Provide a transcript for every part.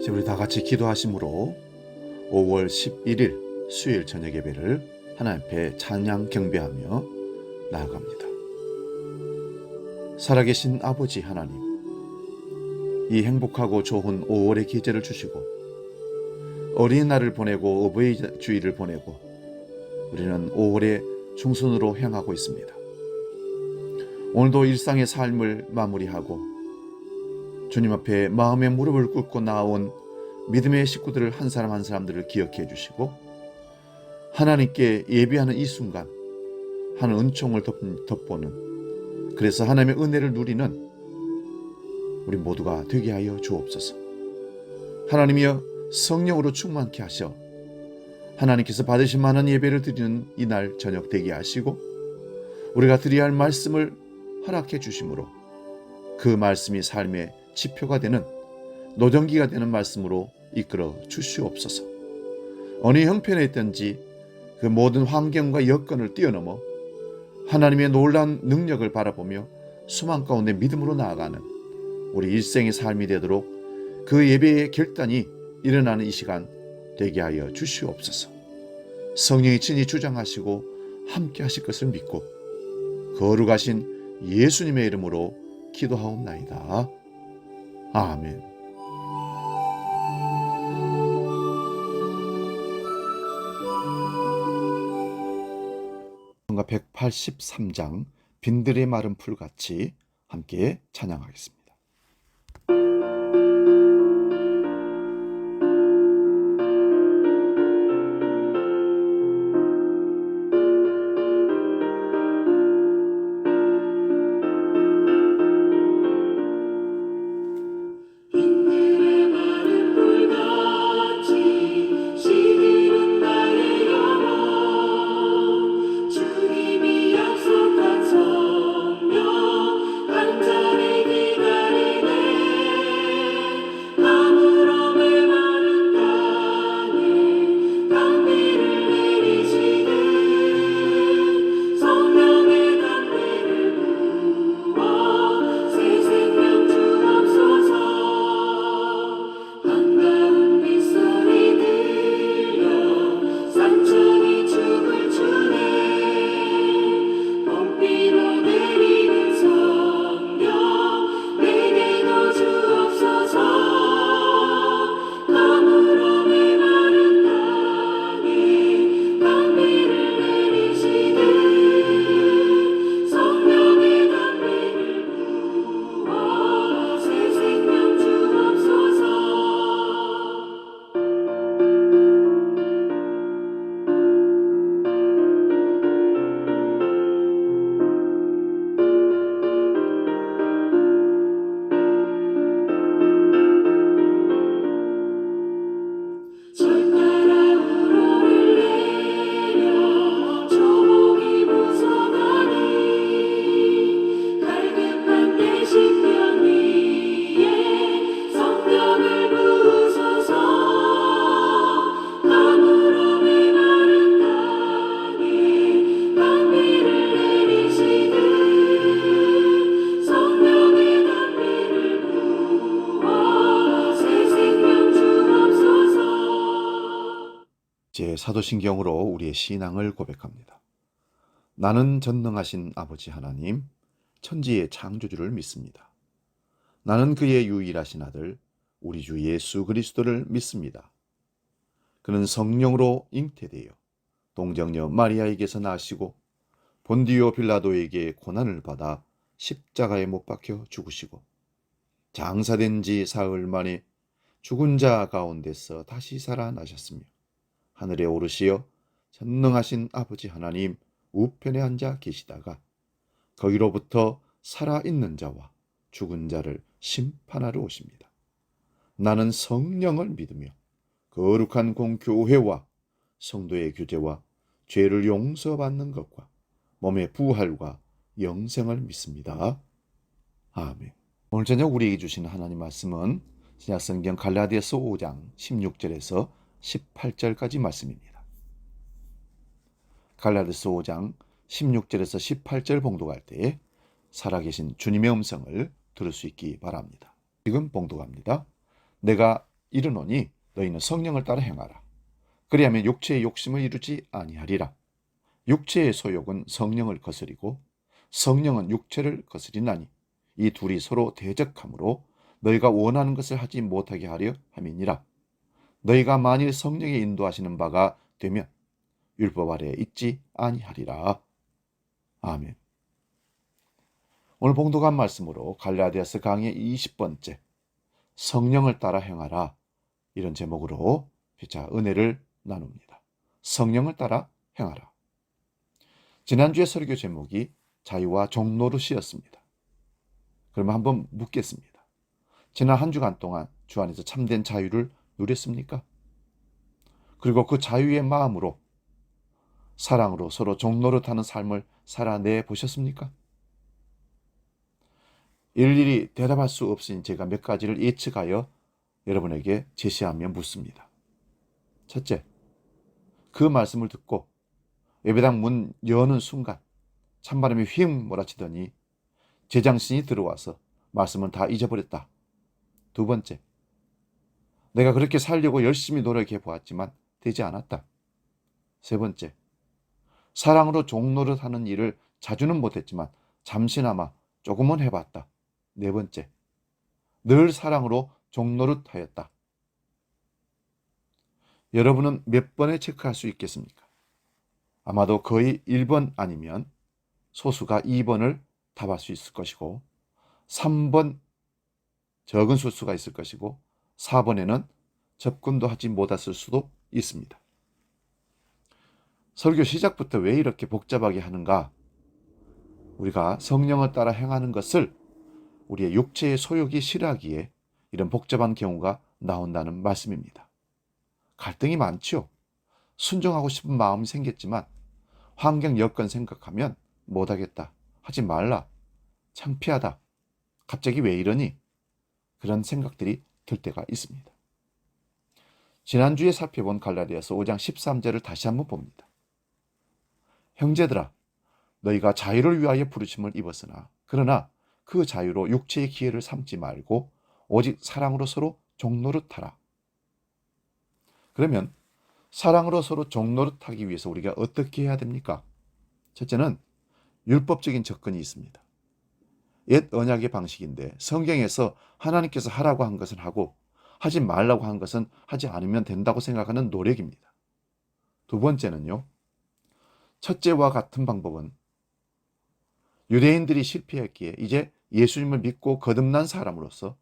이제 우리 다 같이 기도하심으로 5월 11일 수요일 저녁 예배를 하나님 앞에 찬양 경배하며 나아갑니다. 살아계신 아버지 하나님, 이 행복하고 좋은 5월의 계절을 주시고 어린이날을 보내고 어버이 주일을 보내고 우리는 5월의 중순으로 향하고 있습니다. 오늘도 일상의 삶을 마무리하고 주님 앞에 마음의 무릎을 꿇고 나온 믿음의 식구들을 한 사람 한 사람들을 기억해 주시고 하나님께 예배하는 이 순간 하는 은총을 덧보는, 그래서 하나님의 은혜를 누리는 우리 모두가 되게 하여 주옵소서. 하나님이여, 성령으로 충만케 하셔 하나님께서 받으실 만한 예배를 드리는 이날 저녁 되게 하시고 우리가 드려야 할 말씀을 허락해 주심으로 그 말씀이 삶의 지표가 되는 노정기가 되는 말씀으로 이끌어 주시옵소서. 어느 형편에 있든지 그 모든 환경과 여건을 뛰어넘어 하나님의 놀라운 능력을 바라보며 소망 가운데 믿음으로 나아가는 우리 일생의 삶이 되도록 그 예배의 결단이 일어나는 이 시간 되게 하여 주시옵소서. 성령이 친히 주장하시고 함께 하실 것을 믿고 거룩하신 예수님의 이름으로 기도하옵나이다. 아멘. 성가 183장 빈들의 마른 풀같이 함께 찬양하겠습니다. 제 사도신경으로 우리의 신앙을 고백합니다. 나는 전능하신 아버지 하나님, 천지의 창조주를 믿습니다. 나는 그의 유일하신 아들, 우리 주 예수 그리스도를 믿습니다. 그는 성령으로 잉태되어 동정녀 마리아에게서 나시고 본디오 빌라도에게 고난을 받아 십자가에 못 박혀 죽으시고 장사된 지 사흘 만에 죽은 자 가운데서 다시 살아나셨으며 하늘에 오르시어 전능하신 아버지 하나님 우편에 앉아 계시다가 거기로부터 살아있는 자와 죽은 자를 심판하러 오십니다. 나는 성령을 믿으며 거룩한 공교회와 성도의 교제와 죄를 용서받는 것과 몸의 부활과 영생을 믿습니다. 아멘. 오늘 저녁 우리에게 주신 하나님 말씀은 신약성경 갈라디아서 5장 16절에서 18절까지 말씀입니다. 갈라디아서 5장 16절에서 18절 봉독할 때 살아계신 주님의 음성을 들을 수 있기 바랍니다. 지금 봉독합니다. 내가 이르노니 너희는 성령을 따라 행하라. 그리하면 육체의 욕심을 이루지 아니하리라. 육체의 소욕은 성령을 거스리고 성령은 육체를 거스리나니 이 둘이 서로 대적하므로 너희가 원하는 것을 하지 못하게 하려 함이니라. 너희가 만일 성령의 인도하시는 바가 되면 율법 아래에 있지 아니하리라. 아멘. 오늘 봉독한 말씀으로 갈라디아서 강의 20번째 성령을 따라 행하라, 이런 제목으로 자 은혜를 나눕니다. 성령을 따라 행하라. 지난주에 설교 제목이 자유와 종노릇이었습니다. 그러면 한번 묻겠습니다. 지난 한 주간 동안 주 안에서 참된 자유를 누렸습니까? 그리고 그 자유의 마음으로 사랑으로 서로 종노릇하는 삶을 살아내 보셨습니까? 일일이 대답할 수 없으니 제가 몇 가지를 예측하여 여러분에게 제시하며 묻습니다. 첫째, 그 말씀을 듣고 예배당 문 여는 순간 찬바람이 휙 몰아치더니 제장신이 들어와서 말씀은 다 잊어버렸다. 두 번째, 내가 그렇게 살려고 열심히 노력해 보았지만 되지 않았다. 세 번째, 사랑으로 종노릇하는 일을 자주는 못했지만 잠시나마 조금은 해봤다. 네 번째, 늘 사랑으로 종노릇하였다. 여러분은 몇 번에 체크할 수 있겠습니까? 아마도 거의 1번 아니면 소수가 2번을 답할 수 있을 것이고 3번 적은 수가 있을 것이고 4번에는 접근도 하지 못했을 수도 있습니다. 설교 시작부터 왜 이렇게 복잡하게 하는가? 우리가 성령을 따라 행하는 것을 우리의 육체의 소욕이 싫어하기에 이런 복잡한 경우가 나온다는 말씀입니다. 갈등이 많죠. 순종하고 싶은 마음이 생겼지만 환경 여건 생각하면 못하겠다, 하지 말라, 창피하다, 갑자기 왜 이러니? 그런 생각들이 들 때가 있습니다. 지난주에 살펴본 갈라디아서 5장 13절을 다시 한번 봅니다. 형제들아, 너희가 자유를 위하여 부르심을 입었으나 그러나 그 자유로 육체의 기회를 삼지 말고 오직 사랑으로 서로 종노릇하라. 그러면 사랑으로 서로 종노릇하기 위해서 우리가 어떻게 해야 됩니까? 첫째는 율법적인 접근이 있습니다. 옛 언약의 방식인데 성경에서 하나님께서 하라고 한 것은 하고 하지 말라고 한 것은 하지 않으면 된다고 생각하는 노력입니다. 두 번째는요, 첫째와 같은 방법은 유대인들이 실패했기에 이제 예수님을 믿고 거듭난 사람으로서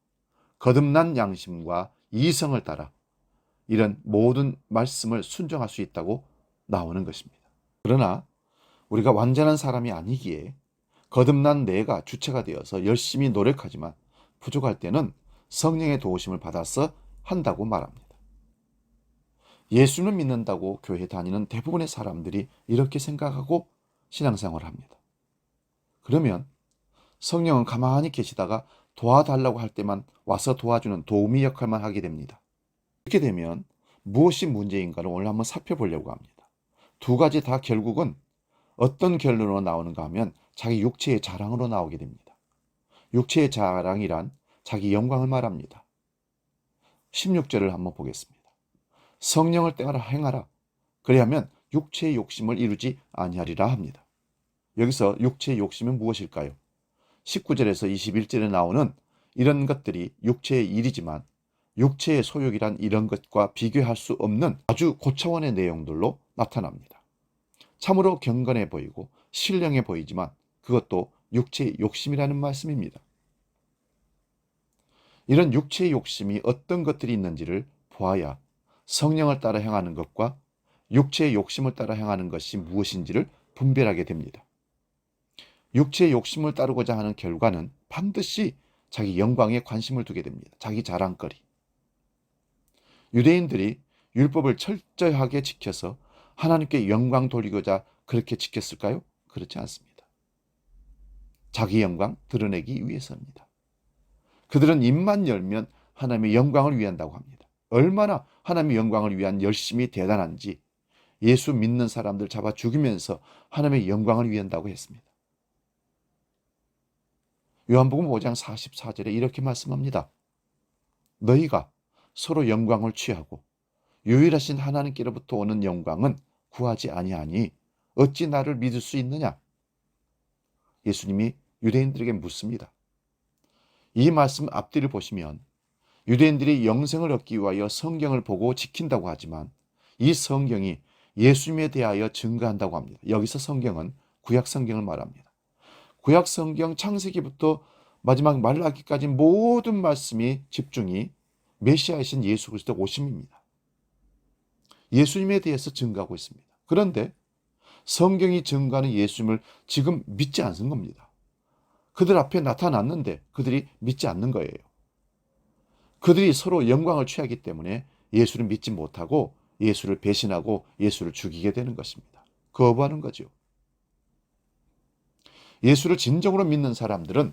거듭난 양심과 이성을 따라 이런 모든 말씀을 순종할 수 있다고 나오는 것입니다. 그러나 우리가 완전한 사람이 아니기에 거듭난 내가 주체가 되어서 열심히 노력하지만 부족할 때는 성령의 도우심을 받아서 한다고 말합니다. 예수를 믿는다고 교회 다니는 대부분의 사람들이 이렇게 생각하고 신앙생활을 합니다. 그러면 성령은 가만히 계시다가 도와달라고 할 때만 와서 도와주는 도우미 역할만 하게 됩니다. 이렇게 되면 무엇이 문제인가를 오늘 한번 살펴보려고 합니다. 두 가지 다 결국은 어떤 결론으로 나오는가 하면 자기 육체의 자랑으로 나오게 됩니다. 육체의 자랑이란 자기 영광을 말합니다. 16절을 한번 보겠습니다. 성령을 따라 행하라. 그리하면 육체의 욕심을 이루지 아니하리라 합니다. 여기서 육체의 욕심은 무엇일까요? 19절에서 21절에 나오는 이런 것들이 육체의 일이지만 육체의 소욕이란 이런 것과 비교할 수 없는 아주 고차원의 내용들로 나타납니다. 참으로 경건해 보이고 신령해 보이지만 그것도 육체의 욕심이라는 말씀입니다. 이런 육체의 욕심이 어떤 것들이 있는지를 보아야 성령을 따라 행하는 것과 육체의 욕심을 따라 행하는 것이 무엇인지를 분별하게 됩니다. 육체의 욕심을 따르고자 하는 결과는 반드시 자기 영광에 관심을 두게 됩니다. 자기 자랑거리. 유대인들이 율법을 철저하게 지켜서 하나님께 영광 돌리고자 그렇게 지켰을까요? 그렇지 않습니다. 자기 영광 드러내기 위해서입니다. 그들은 입만 열면 하나님의 영광을 위한다고 합니다. 얼마나 하나님의 영광을 위한 열심이 대단한지 예수 믿는 사람들 잡아 죽이면서 하나님의 영광을 위한다고 했습니다. 요한복음 5장 44절에 이렇게 말씀합니다. 너희가 서로 영광을 취하고 유일하신 하나님께로부터 오는 영광은 구하지 아니하니 어찌 나를 믿을 수 있느냐? 예수님이 유대인들에게 묻습니다. 이 말씀 앞뒤를 보시면 유대인들이 영생을 얻기 위하여 성경을 보고 지킨다고 하지만 이 성경이 예수님에 대하여 증거한다고 합니다. 여기서 성경은 구약 성경을 말합니다. 구약 성경 창세기부터 마지막 말라기까지 모든 말씀이 집중이 메시아이신 예수 그리스도 오심입니다. 예수님에 대해서 증거하고 있습니다. 그런데 성경이 증거하는 예수님을 지금 믿지 않는 겁니다. 그들 앞에 나타났는데 그들이 믿지 않는 거예요. 그들이 서로 영광을 취하기 때문에 예수를 믿지 못하고 예수를 배신하고 예수를 죽이게 되는 것입니다. 거부하는 거죠. 예수를 진정으로 믿는 사람들은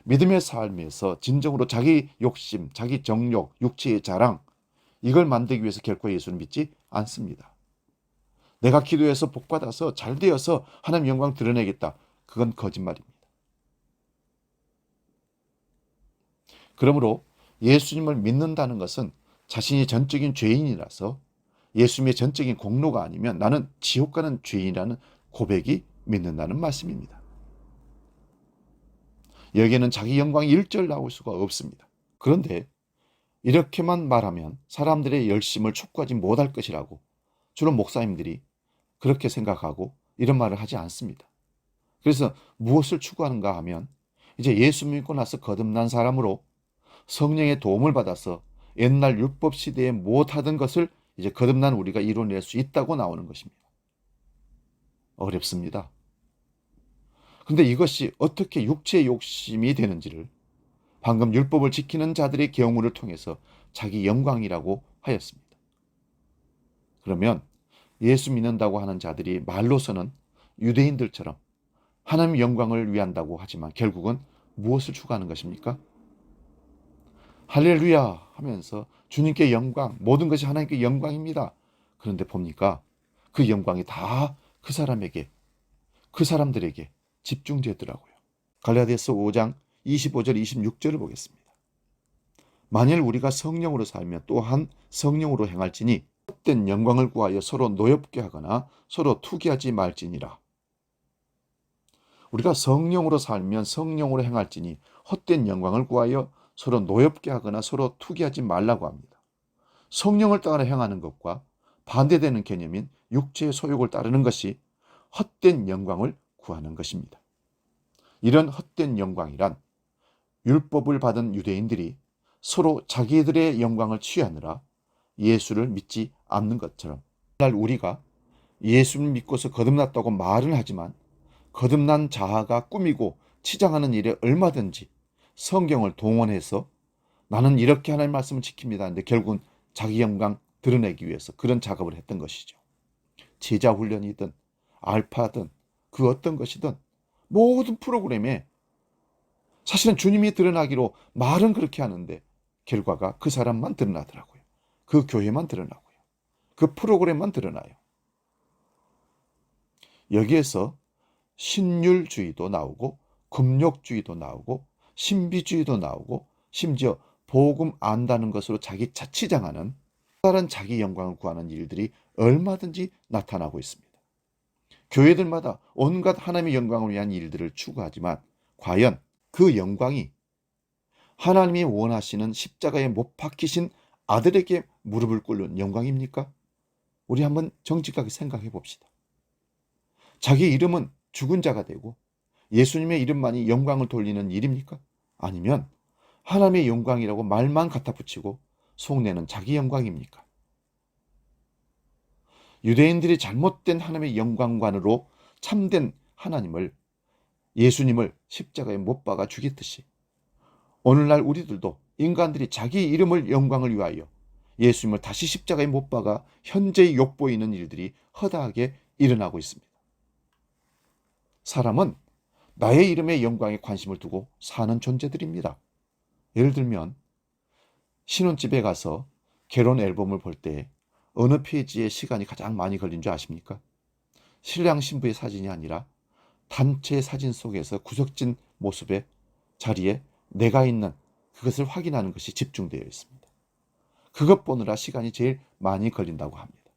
믿음의 삶에서 진정으로 자기 욕심, 자기 정욕, 육체의 자랑 이걸 만들기 위해서 결코 예수를 믿지 않습니다. 내가 기도해서 복받아서 잘 되어서 하나님 영광 드러내겠다. 그건 거짓말입니다. 그러므로 예수님을 믿는다는 것은 자신이 전적인 죄인이라서 예수님의 전적인 공로가 아니면 나는 지옥 가는 죄인이라는 고백이 믿는다는 말씀입니다. 여기에는 자기 영광이 일절 나올 수가 없습니다. 그런데 이렇게만 말하면 사람들의 열심을 촉구하지 못할 것이라고 주로 목사님들이 그렇게 생각하고 이런 말을 하지 않습니다. 그래서 무엇을 추구하는가 하면 이제 예수 믿고 나서 거듭난 사람으로 성령의 도움을 받아서 옛날 율법 시대에 못하던 것을 이제 거듭난 우리가 이뤄낼 수 있다고 나오는 것입니다. 어렵습니다. 근데 이것이 어떻게 육체의 욕심이 되는지를 방금 율법을 지키는 자들의 경우를 통해서 자기 영광이라고 하였습니다. 그러면 예수 믿는다고 하는 자들이 말로서는 유대인들처럼 하나님의 영광을 위한다고 하지만 결국은 무엇을 추구하는 것입니까? 할렐루야 하면서 주님께 영광, 모든 것이 하나님께 영광입니다. 그런데 봅니까? 그 영광이 다 그 사람에게, 그 사람들에게 집중되더라고요. 갈라디아서 5장 25절 26절을 보겠습니다. 만일 우리가 성령으로 살면 또한 성령으로 행할지니 헛된 영광을 구하여 서로 노엽게 하거나 서로 투기하지 말지니라. 우리가 성령으로 살면 성령으로 행할지니 헛된 영광을 구하여 서로 노엽게 하거나 서로 투기하지 말라고 합니다. 성령을 따라 행하는 것과 반대되는 개념인 육체의 소욕을 따르는 것이 헛된 영광을 구하는 것입니다. 이런 헛된 영광이란 율법을 받은 유대인들이 서로 자기들의 영광을 취하느라 예수를 믿지 않는 것처럼 오늘날 우리가 예수를 믿고서 거듭났다고 말은 하지만 거듭난 자아가 꾸미고 치장하는 일에 얼마든지 성경을 동원해서 나는 이렇게 하나님의 말씀을 지킵니다. 근데 결국은 자기 영광 드러내기 위해서 그런 작업을 했던 것이죠. 제자 훈련이든 알파든 그 어떤 것이든 모든 프로그램에 사실은 주님이 드러나기로 말은 그렇게 하는데 결과가 그 사람만 드러나더라고요. 그 교회만 드러나고요. 그 프로그램만 드러나요. 여기에서 신율주의도 나오고 금욕주의도 나오고 신비주의도 나오고 심지어 복음 안다는 것으로 자기 자치장하는 다른 자기 영광을 구하는 일들이 얼마든지 나타나고 있습니다. 교회들마다 온갖 하나님의 영광을 위한 일들을 추구하지만 과연 그 영광이 하나님이 원하시는 십자가에 못 박히신 아들에게 무릎을 꿇는 영광입니까? 우리 한번 정직하게 생각해 봅시다. 자기 이름은 죽은 자가 되고 예수님의 이름만이 영광을 돌리는 일입니까? 아니면 하나님의 영광이라고 말만 갖다 붙이고 속내는 자기 영광입니까? 유대인들이 잘못된 하나님의 영광관으로 참된 하나님을 예수님을 십자가에 못 박아 죽였듯이 오늘날 우리들도 인간들이 자기 이름을 영광을 위하여 예수님을 다시 십자가에 못 박아 현재의 욕보이는 일들이 허다하게 일어나고 있습니다. 사람은 나의 이름의 영광에 관심을 두고 사는 존재들입니다. 예를 들면 신혼집에 가서 결혼 앨범을 볼 때 어느 페이지에 시간이 가장 많이 걸린 줄 아십니까? 신랑 신부의 사진이 아니라 단체 사진 속에서 구석진 모습의 자리에 내가 있는 그것을 확인하는 것이 집중되어 있습니다. 그것 보느라 시간이 제일 많이 걸린다고 합니다.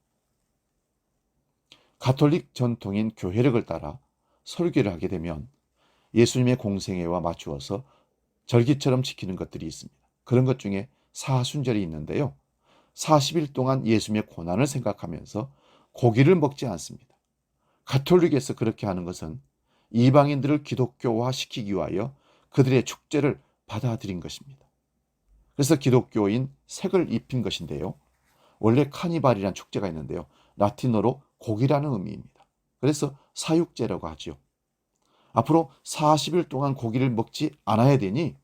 가톨릭 전통인 교회력을 따라 설교를 하게 되면 예수님의 공생애와 맞추어서 절기처럼 지키는 것들이 있습니다. 그런 것 중에 사순절이 있는데요. 40일 동안 예수님의 고난을 생각하면서 고기를 먹지 않습니다. 가톨릭에서 그렇게 하는 것은 이방인들을 기독교화 시키기 위하여 그들의 축제를 받아들인 것입니다. 그래서 기독교인 색을 입힌 것인데요. 원래 카니발이라는 축제가 있는데요. 라틴어로 고기라는 의미입니다. 그래서 사육제라고 하죠. 앞으로 40일 동안 고기를 먹지 않아야 되니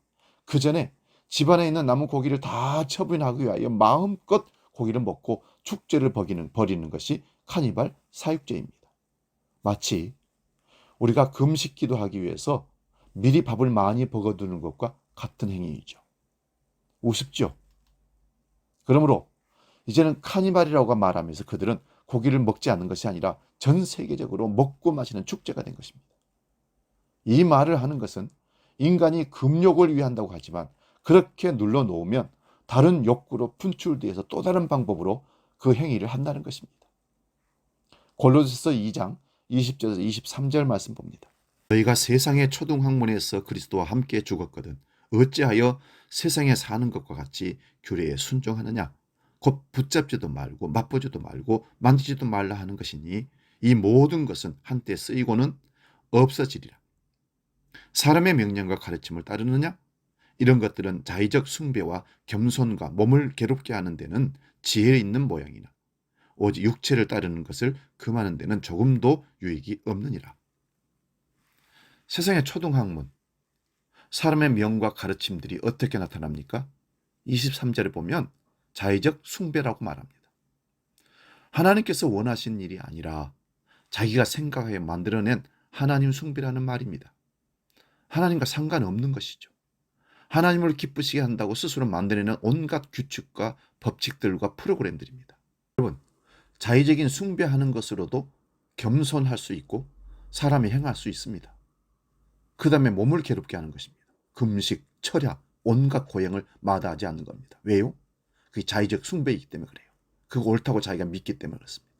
그 전에 집안에 있는 남은 고기를 다 처분하기 위하여 마음껏 고기를 먹고 축제를 벌이는 것이 카니발 사육제입니다. 마치 우리가 금식 기도하기 위해서 미리 밥을 많이 먹어두는 것과 같은 행위이죠. 우습죠? 그러므로 이제는 카니발이라고 말하면서 그들은 고기를 먹지 않는 것이 아니라 전 세계적으로 먹고 마시는 축제가 된 것입니다. 이 말을 하는 것은 인간이 금욕을 위한다고 하지만 그렇게 눌러놓으면 다른 욕구로 분출돼서 또 다른 방법으로 그 행위를 한다는 것입니다. 골로새서 2장 20절에서 23절 말씀 봅니다. 너희가 세상의 초등학문에서 그리스도와 함께 죽었거든 어찌하여 세상에 사는 것과 같이 규례에 순종하느냐 곧 붙잡지도 말고 맛보지도 말고 만지지도 말라 하는 것이니 이 모든 것은 한때 쓰이고는 없어지리라. 사람의 명령과 가르침을 따르느냐? 이런 것들은 자의적 숭배와 겸손과 몸을 괴롭게 하는 데는 지혜 있는 모양이나 오직 육체를 따르는 것을 금하는 데는 조금도 유익이 없느니라. 세상의 초등학문, 사람의 명과 가르침들이 어떻게 나타납니까? 23절에 보면 자의적 숭배라고 말합니다. 하나님께서 원하신 일이 아니라 자기가 생각하여 만들어낸 하나님 숭배라는 말입니다. 하나님과 상관없는 것이죠. 하나님을 기쁘시게 한다고 스스로 만들어내는 온갖 규칙과 법칙들과 프로그램들입니다. 여러분, 자의적인 숭배하는 것으로도 겸손할 수 있고 사람이 행할 수 있습니다. 그 다음에 몸을 괴롭게 하는 것입니다. 금식, 철야, 온갖 고행을 마다하지 않는 겁니다. 왜요? 그게 자의적 숭배이기 때문에 그래요. 그거 옳다고 자기가 믿기 때문에 그렇습니다.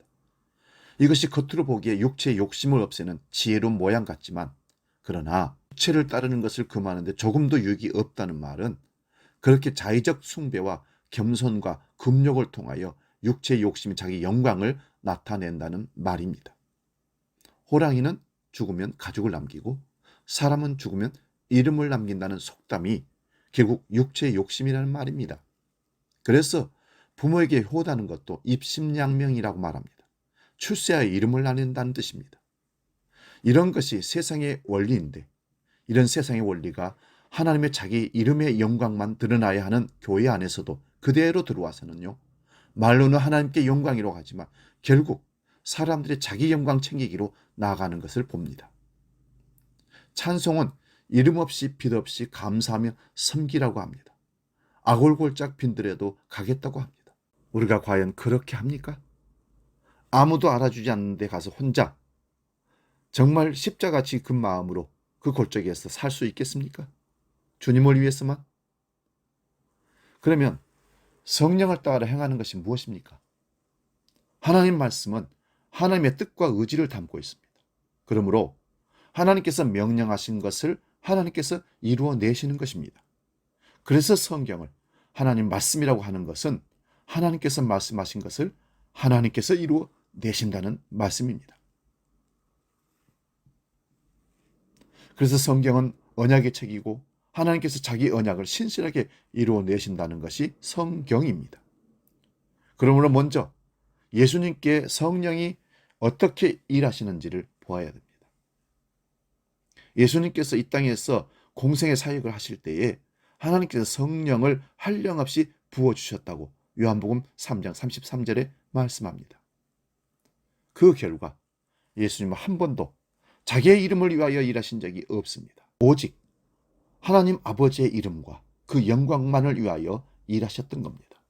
이것이 겉으로 보기에 육체의 욕심을 없애는 지혜로운 모양 같지만 그러나 육체를 따르는 것을 금하는데 조금도 유익이 없다는 말은 그렇게 자의적 숭배와 겸손과 금욕을 통하여 육체의 욕심이 자기 영광을 나타낸다는 말입니다. 호랑이는 죽으면 가죽을 남기고 사람은 죽으면 이름을 남긴다는 속담이 결국 육체의 욕심이라는 말입니다. 그래서 부모에게 효다는 것도 입심양명이라고 말합니다. 출세하여 이름을 나눈다는 뜻입니다. 이런 것이 세상의 원리인데 이런 세상의 원리가 하나님의 자기 이름의 영광만 드러나야 하는 교회 안에서도 그대로 들어와서는요. 말로는 하나님께 영광이라고 하지만 결국 사람들의 자기 영광 챙기기로 나아가는 것을 봅니다. 찬송은 이름 없이 빛 없이 감사하며 섬기라고 합니다. 아골골짝 빈들에도 가겠다고 합니다. 우리가 과연 그렇게 합니까? 아무도 알아주지 않는 데 가서 혼자 정말 십자가같이 그 마음으로 그 골짜기에서 살 수 있겠습니까? 주님을 위해서만? 그러면 성령을 따라 행하는 것이 무엇입니까? 하나님 말씀은 하나님의 뜻과 의지를 담고 있습니다. 그러므로 하나님께서 명령하신 것을 하나님께서 이루어내시는 것입니다. 그래서 성경을 하나님 말씀이라고 하는 것은 하나님께서 말씀하신 것을 하나님께서 이루어내신다는 말씀입니다. 그래서 성경은 언약의 책이고 하나님께서 자기 언약을 신실하게 이루어내신다는 것이 성경입니다. 그러므로 먼저 예수님께 성령이 어떻게 일하시는지를 보아야 됩니다. 예수님께서 이 땅에서 공생의 사역을 하실 때에 하나님께서 성령을 한량없이 부어주셨다고 요한복음 3장 33절에 말씀합니다. 그 결과 예수님은 한 번도 자기의 이름을 위하여 일하신 적이 없습니다. 오직 하나님 아버지의 이름과 그 영광만을 위하여 일하셨던 겁니다.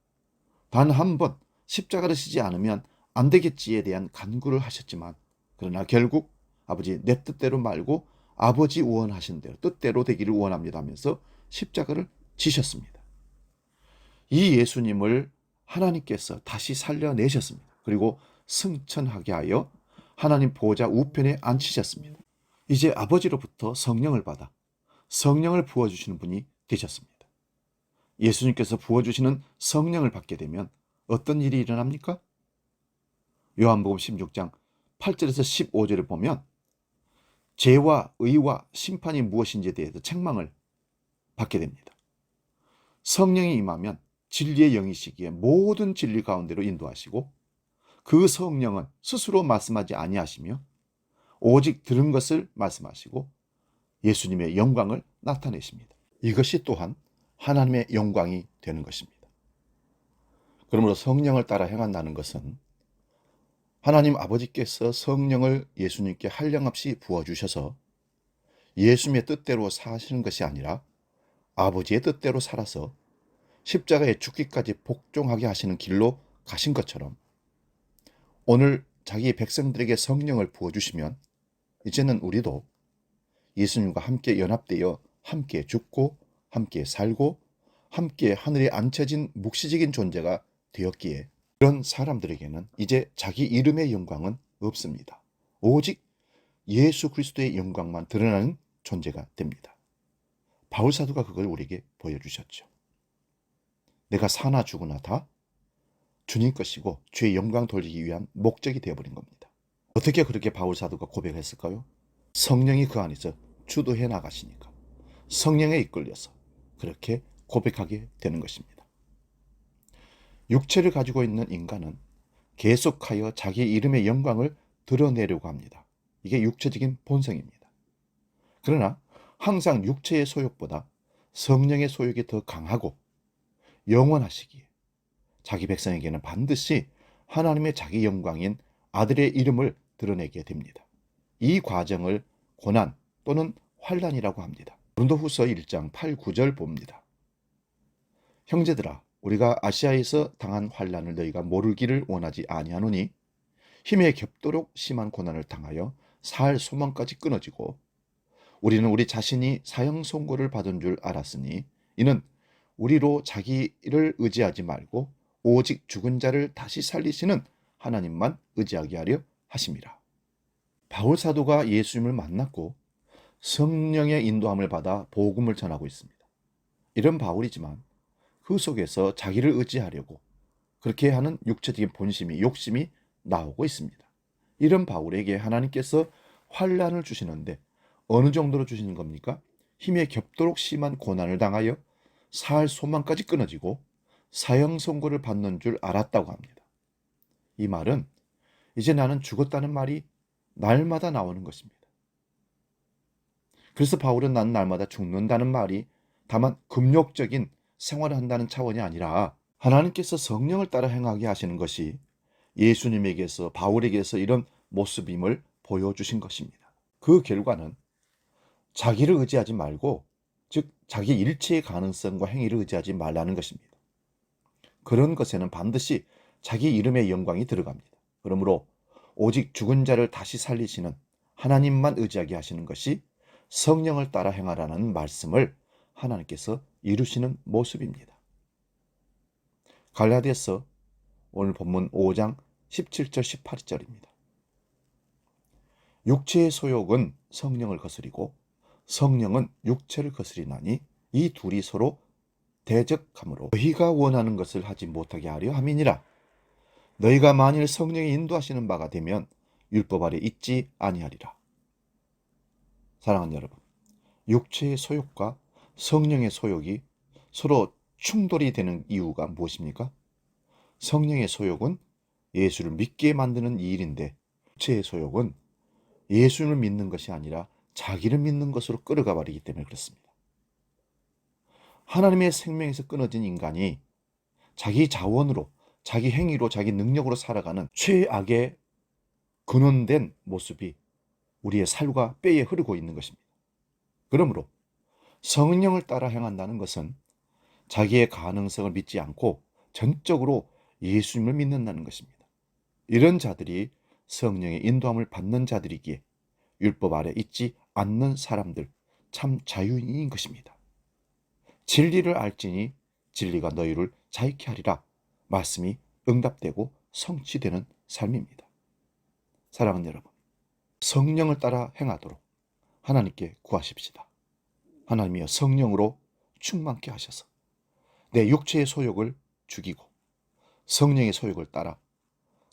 단 한 번 십자가를 지지 않으면 안 되겠지에 대한 간구를 하셨지만 그러나 결국 아버지 내 뜻대로 말고 아버지 원하신 대로 뜻대로 되기를 원합니다 하면서 십자가를 지셨습니다. 이 예수님을 하나님께서 다시 살려내셨습니다. 그리고 승천하게 하여 하나님 보좌 우편에 앉히셨습니다. 이제 아버지로부터 성령을 받아 성령을 부어주시는 분이 되셨습니다. 예수님께서 부어주시는 성령을 받게 되면 어떤 일이 일어납니까? 요한복음 16장 8절에서 15절을 보면 죄와 의와 심판이 무엇인지에 대해서 책망을 받게 됩니다. 성령이 임하면 진리의 영이시기에 모든 진리 가운데로 인도하시고 그 성령은 스스로 말씀하지 아니하시며 오직 들은 것을 말씀하시고 예수님의 영광을 나타내십니다. 이것이 또한 하나님의 영광이 되는 것입니다. 그러므로 성령을 따라 행한다는 것은 하나님 아버지께서 성령을 예수님께 한량없이 부어주셔서 예수님의 뜻대로 사시는 것이 아니라 아버지의 뜻대로 살아서 십자가에 죽기까지 복종하게 하시는 길로 가신 것처럼 오늘 자기 백성들에게 성령을 부어주시면 이제는 우리도 예수님과 함께 연합되어 함께 죽고 함께 살고 함께 하늘에 앉혀진 묵시적인 존재가 되었기에 그런 사람들에게는 이제 자기 이름의 영광은 없습니다. 오직 예수 그리스도의 영광만 드러나는 존재가 됩니다. 바울 사도가 그걸 우리에게 보여주셨죠. 내가 사나 죽으나 다 주님 것이고 주의 영광 돌리기 위한 목적이 되어버린 겁니다. 어떻게 그렇게 바울 사도가 고백했을까요? 성령이 그 안에서 주도해 나가시니까 성령에 이끌려서 그렇게 고백하게 되는 것입니다. 육체를 가지고 있는 인간은 계속하여 자기 이름의 영광을 드러내려고 합니다. 이게 육체적인 본성입니다. 그러나 항상 육체의 소욕보다 성령의 소욕이 더 강하고 영원하시기에 자기 백성에게는 반드시 하나님의 자기 영광인 아들의 이름을 드러내게 됩니다. 이 과정을 고난 또는 환난이라고 합니다. 고린도후서 1장 8, 9절 봅니다. 형제들아 우리가 아시아에서 당한 환난을 너희가 모르기를 원하지 아니하노니 힘에 겹도록 심한 고난을 당하여 살 소망까지 끊어지고 우리는 우리 자신이 사형 선고를 받은 줄 알았으니 이는 우리로 자기를 의지하지 말고 오직 죽은 자를 다시 살리시는 하나님만 의지하게 하려 하심이라. 바울 사도가 예수님을 만났고 성령의 인도함을 받아 복음을 전하고 있습니다. 이런 바울이지만 그 속에서 자기를 의지하려고 그렇게 하는 육체적인 본심이 욕심이 나오고 있습니다. 이런 바울에게 하나님께서 환난을 주시는데 어느 정도로 주시는 겁니까? 힘에 겹도록 심한 고난을 당하여 살 소망까지 끊어지고 사형 선고를 받는 줄 알았다고 합니다. 이 말은 이제 나는 죽었다는 말이 날마다 나오는 것입니다. 그래서 바울은 난 날마다 죽는다는 말이 다만 금욕적인 생활을 한다는 차원이 아니라 하나님께서 성령을 따라 행하게 하시는 것이 예수님에게서 바울에게서 이런 모습임을 보여주신 것입니다. 그 결과는 자기를 의지하지 말고 즉 자기 일체의 가능성과 행위를 의지하지 말라는 것입니다. 그런 것에는 반드시 자기 이름의 영광이 들어갑니다. 그러므로 오직 죽은 자를 다시 살리시는 하나님만 의지하게 하시는 것이 성령을 따라 행하라는 말씀을 하나님께서 이루시는 모습입니다. 갈라디아서 오늘 본문 5장 17절 18절입니다. 육체의 소욕은 성령을 거스리고 성령은 육체를 거스리나니 이 둘이 서로 대적하므로 너희가 원하는 것을 하지 못하게 하려 함이니라. 너희가 만일 성령이 인도하시는 바가 되면 율법 아래 있지 아니하리라. 사랑하는 여러분, 육체의 소욕과 성령의 소욕이 서로 충돌이 되는 이유가 무엇입니까? 성령의 소욕은 예수를 믿게 만드는 이 일인데 육체의 소욕은 예수를 믿는 것이 아니라 자기를 믿는 것으로 끌어가 버리기 때문에 그렇습니다. 하나님의 생명에서 끊어진 인간이 자기 자원으로, 자기 행위로, 자기 능력으로 살아가는 최악의 근원된 모습이 우리의 살과 뼈에 흐르고 있는 것입니다. 그러므로 성령을 따라 행한다는 것은 자기의 가능성을 믿지 않고 전적으로 예수님을 믿는다는 것입니다. 이런 자들이 성령의 인도함을 받는 자들이기에 율법 아래 있지 않는 사람들, 참 자유인인 것입니다. 진리를 알지니 진리가 너희를 자유케 하리라. 말씀이 응답되고 성취되는 삶입니다. 사랑하는 여러분, 성령을 따라 행하도록 하나님께 구하십시다. 하나님이여, 성령으로 충만케 하셔서 내 육체의 소욕을 죽이고 성령의 소욕을 따라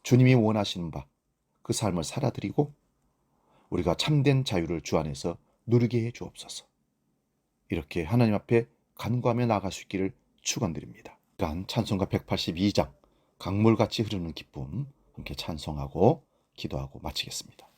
주님이 원하시는 바 그 삶을 살아드리고 우리가 참된 자유를 주 안에서 누리게 해 주옵소서. 이렇게 하나님 앞에 간구하며 나아갈 수 있기를 축원드립니다. 그러한 찬송가 182장 강물같이 흐르는 기쁨 함께 찬송하고 기도하고 마치겠습니다.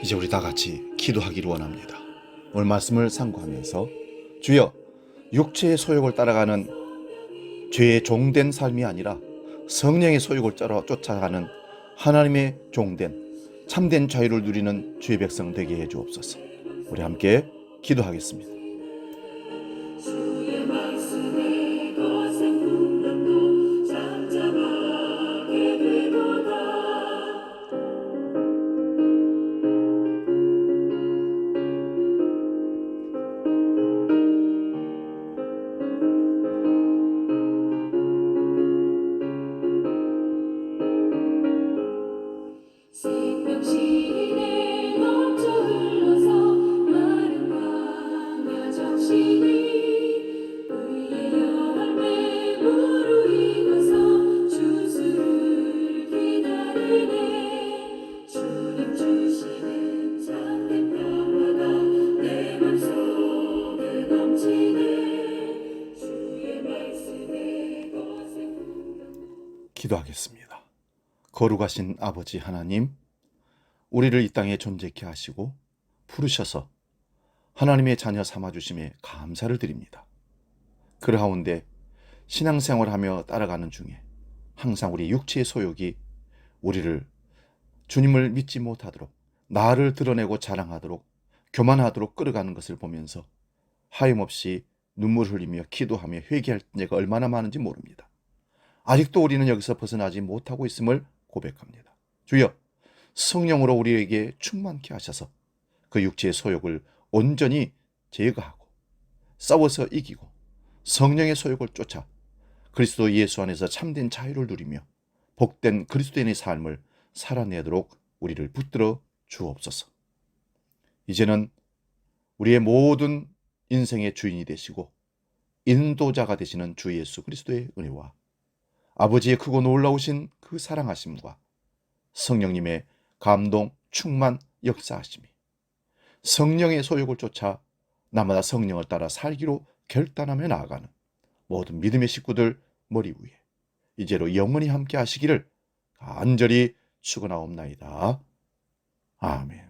이제 우리 다 같이 기도하기를 원합니다. 오늘 말씀을 상고하면서 주여, 육체의 소욕을 따라가는 죄의 종된 삶이 아니라 성령의 소욕을 쫓아가는 하나님의 종된 참된 자유를 누리는 주의 백성 되게 해 주옵소서. 우리 함께 기도하겠습니다. 기도하겠습니다. 거룩하신 아버지 하나님, 우리를 이 땅에 존재케 하시고 부르셔서 하나님의 자녀 삼아주심에 감사를 드립니다. 그러하온데 신앙생활하며 따라가는 중에 항상 우리 육체의 소욕이 우리를 주님을 믿지 못하도록, 나를 드러내고 자랑하도록, 교만하도록 끌어가는 것을 보면서 하염없이 눈물 흘리며 기도하며 회개할 때가 얼마나 많은지 모릅니다. 아직도 우리는 여기서 벗어나지 못하고 있음을 고백합니다. 주여, 성령으로 우리에게 충만케 하셔서 그 육체의 소욕을 온전히 제거하고 싸워서 이기고 성령의 소욕을 쫓아 그리스도 예수 안에서 참된 자유를 누리며 복된 그리스도인의 삶을 살아내도록 우리를 붙들어 주옵소서. 이제는 우리의 모든 인생의 주인이 되시고 인도자가 되시는 주 예수 그리스도의 은혜와 아버지의 크고 놀라우신 그 사랑하심과 성령님의 감동, 충만, 역사하심이 성령의 소욕을 쫓아 나마다 성령을 따라 살기로 결단하며 나아가는 모든 믿음의 식구들 머리 위에 이제로 영원히 함께 하시기를 간절히 축원하옵나이다. 아멘.